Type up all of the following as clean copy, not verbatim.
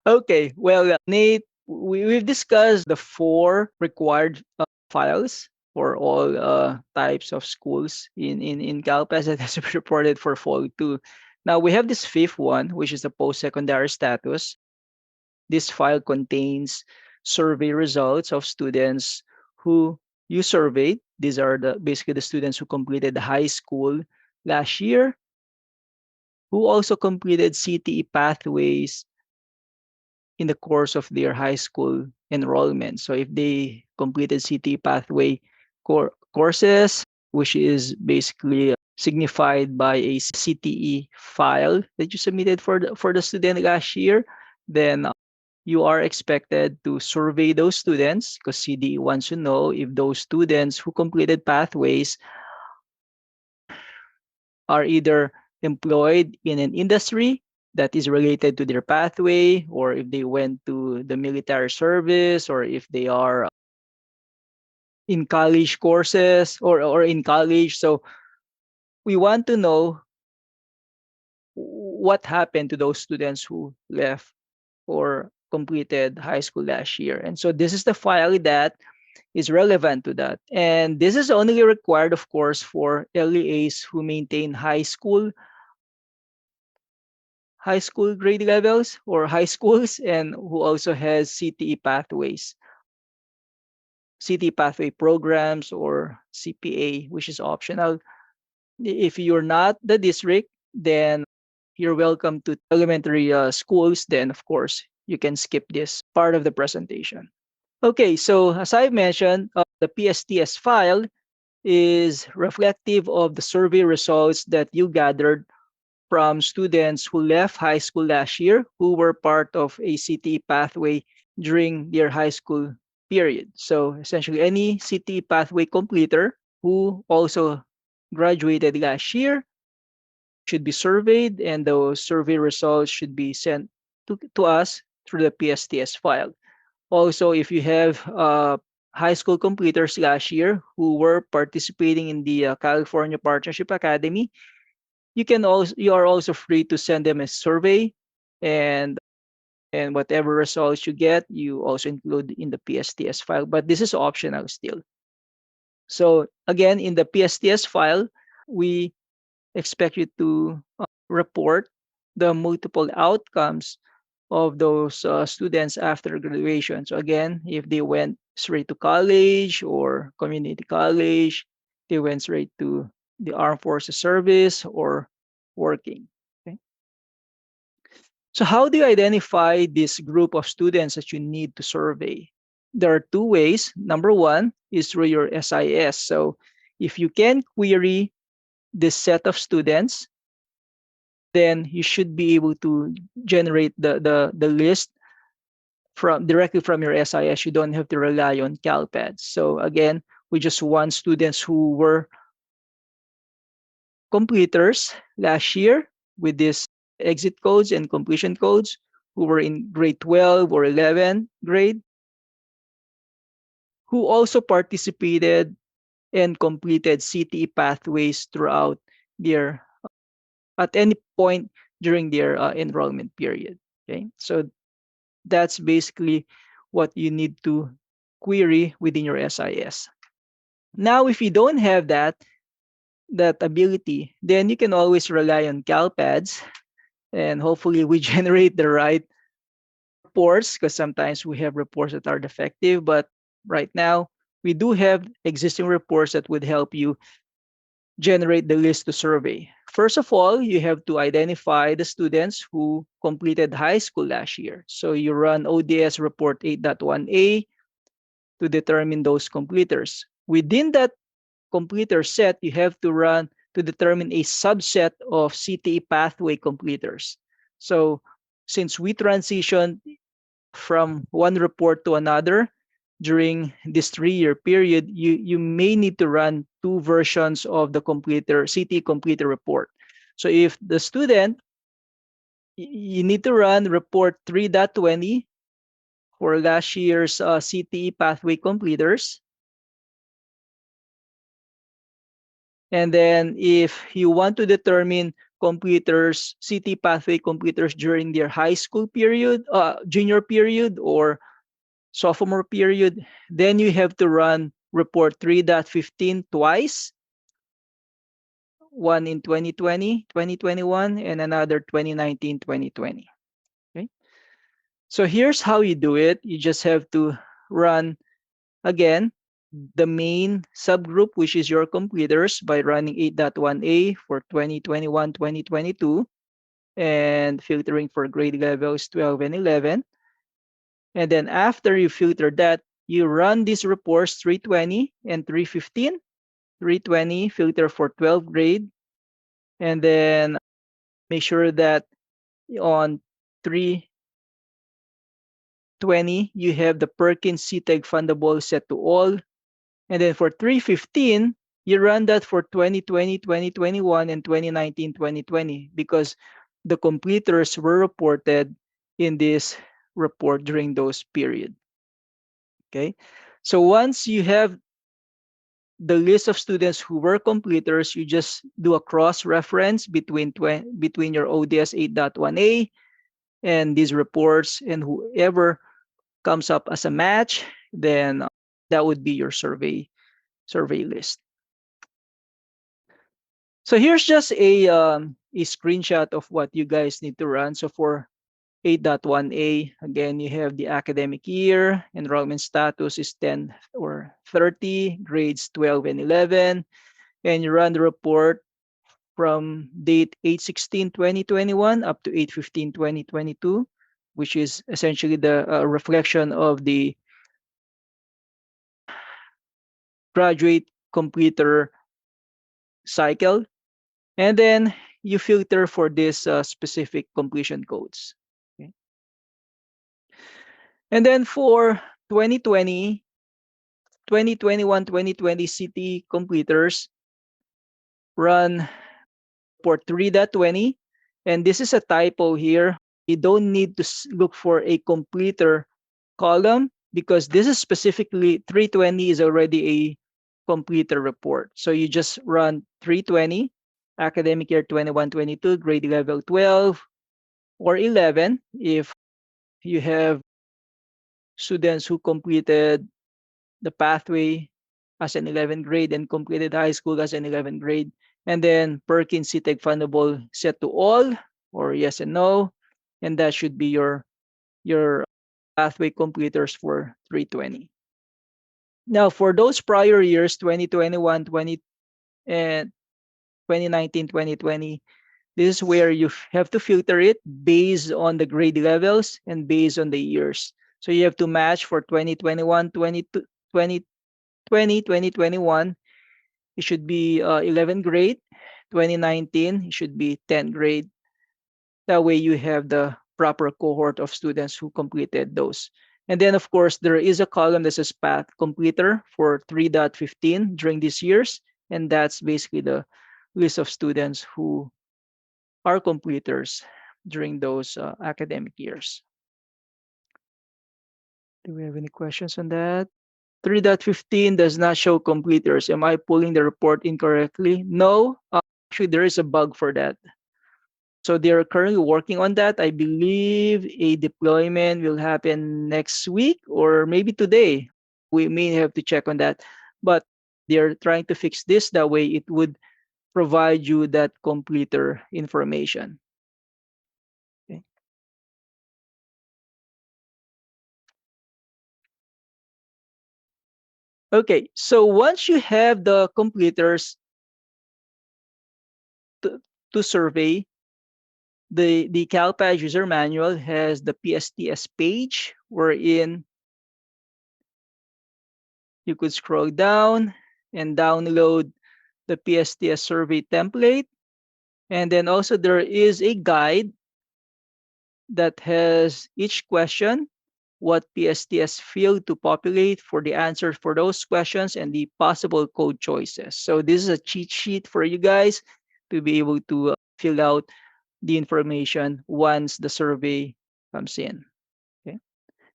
Okay, well, Nate, we've discussed the four required files for all types of schools in CalPES that has been reported for Fall 2. Now, we have this fifth one, which is the post-secondary status. This file contains survey results of students who you surveyed. These are basically the students who completed high school last year, who also completed CTE pathways in the course of their high school enrollment. So if they completed CTE pathway courses, which is basically signified by a CTE file that you submitted for the student last year, then you are expected to survey those students because CDE wants to know if those students who completed pathways are either employed in an industry that is related to their pathway, or if they went to the military service, or if they are in college courses or in college. So we want to know what happened to those students who left or completed high school last year. And so this is the file that is relevant to that. And this is only required, of course, for LEAs who maintain high school grade levels or high schools, and who also has CTE pathways, CTE pathway programs, or CPA, which is optional. If you're not the district, then you're welcome to elementary schools. Then, of course, you can skip this part of the presentation. Okay, so as I mentioned, the PSTS file is reflective of the survey results that you gathered from students who left high school last year who were part of a CTE pathway during their high school period. So essentially, any CTE pathway completer who also graduated last year should be surveyed, and those survey results should be sent to us through the PSTS file. Also, if you have high school completers last year who were participating in the California Partnership Academy, you are also free to send them a survey, and whatever results you get, you also include in the PSTS file. But this is optional still. So again, in the PSTS file, we expect you to report the multiple outcomes of those students after graduation. So again, if they went straight to college or community college, they went straight to the armed forces service or working. Okay. So how do you identify this group of students that you need to survey? There are two ways. Number one is through your SIS. So if you can query this set of students, then you should be able to generate the list from directly from your SIS. You don't have to rely on CalPADS. So again, we just want students who were completers last year with these exit codes and completion codes, who were in grade 12 or 11 grade, who also participated and completed CTE pathways throughout their at any point during their enrollment period. Okay, so that's basically what you need to query within your SIS. Now, if you don't have that ability, then you can always rely on CalPADS, and hopefully we generate the right reports, because sometimes we have reports that are defective. But right now, we do have existing reports that would help you generate the list to survey. First of all, you have to identify the students who completed high school last year. So you run ODS report 8.1a to determine those completers. Within that completer set, you have to run to determine a subset of CTE pathway completers. So since we transitioned from one report to another during this 3-year period, you may need to run two versions of the completer CTE completer report. So if the student, you need to run report 3.20 for last year's CTE pathway completers. And then if you want to determine completers, CT pathway completers during their high school period, junior period, or sophomore period, then you have to run report 3.15 twice, one in 2020, 2021, and another 2019, 2020. Okay. So here's how you do it. You just have to run again the main subgroup, which is your completers, by running 8.1a for 2021, 2022, and filtering for grade levels 12 and 11. And then after you filter that, you run these reports 320 and 315. 320 filter for 12 grade, and then make sure that on 320 you have the Perkins CTEG fundable set to all. And then for 315, you run that for 2020, 2021, and 2019, 2020 because the completers were reported in this report during those period. Okay. So once you have the list of students who were completers, you just do a cross reference between your ODS 8.1a and these reports, and whoever comes up as a match, then that would be your survey list. So here's just a screenshot of what you guys need to run. So for 8.1a, again, you have the academic year, enrollment status is 10 or 30, grades 12 and 11, and you run the report from date 8/16/2021 up to 8/15/2022, which is essentially the reflection of the graduate completer cycle. And then you filter for this specific completion codes. Okay. And then for 2020, 2021, 2020 CT completers, run for 3.20. And this is a typo here. You don't need to look for a completer column because this is specifically 320 is already a completer report. So you just run 320, academic year 21-22, grade level 12 or 11 if you have students who completed the pathway as an 11th grade and completed high school as an 11th grade. And then Perkins CTEG fundable set to all or yes and no. And that should be your pathway completers for 320. Now, for those prior years, 2021, 20, and 2019, 2020, this is where you have to filter it based on the grade levels and based on the years. So you have to match for 2021, 2020, 2021, it should be 11th grade. 2019, it should be 10th grade. That way you have the proper cohort of students who completed those. And then, of course, there is a column that says path completer for 3.15 during these years. And that's basically the list of students who are completers during those academic years. Do we have any questions on that? 3.15 does not show completers. Am I pulling the report incorrectly? No, actually, there is a bug for that. So they're currently working on that. I believe a deployment will happen next week or maybe today. We may have to check on that. But they're trying to fix this. That way it would provide you that completer information. Okay. Okay, so once you have the completers to survey, the CalPAS user manual has the PSTS page wherein you could scroll down and download the PSTS survey template. And then also there is a guide that has each question, what PSTS field to populate for the answers for those questions and the possible code choices. So this is a cheat sheet for you guys to be able to fill out the information once the survey comes in. Okay.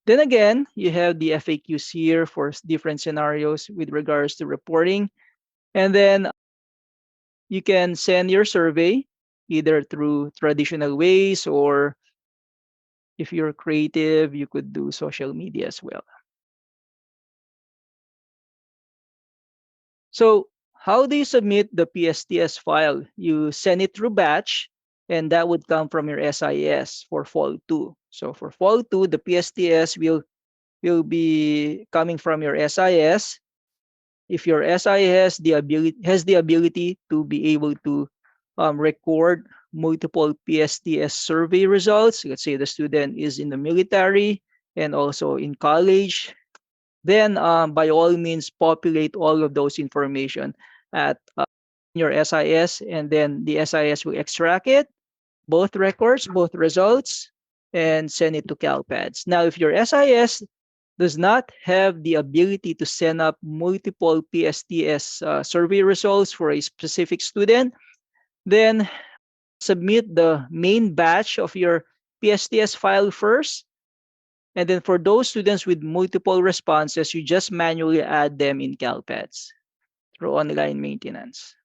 Then again, you have the FAQs here for different scenarios with regards to reporting. And then you can send your survey either through traditional ways, or if you're creative, you could do social media as well. So how do you submit the PSTS file? You send it through batch, and that would come from your SIS for fall 2. So for fall 2, the PSTS will be coming from your SIS. If your SIS has the ability to be able to record multiple PSTS survey results, let's say the student is in the military and also in college, then by all means populate all of those information at your SIS, and then the SIS will extract it, both records, both results, and send it to CalPads. Now, if your SIS does not have the ability to send up multiple PSTS survey results for a specific student, then submit the main batch of your PSTS file first. And then for those students with multiple responses, you just manually add them in CalPads through online maintenance.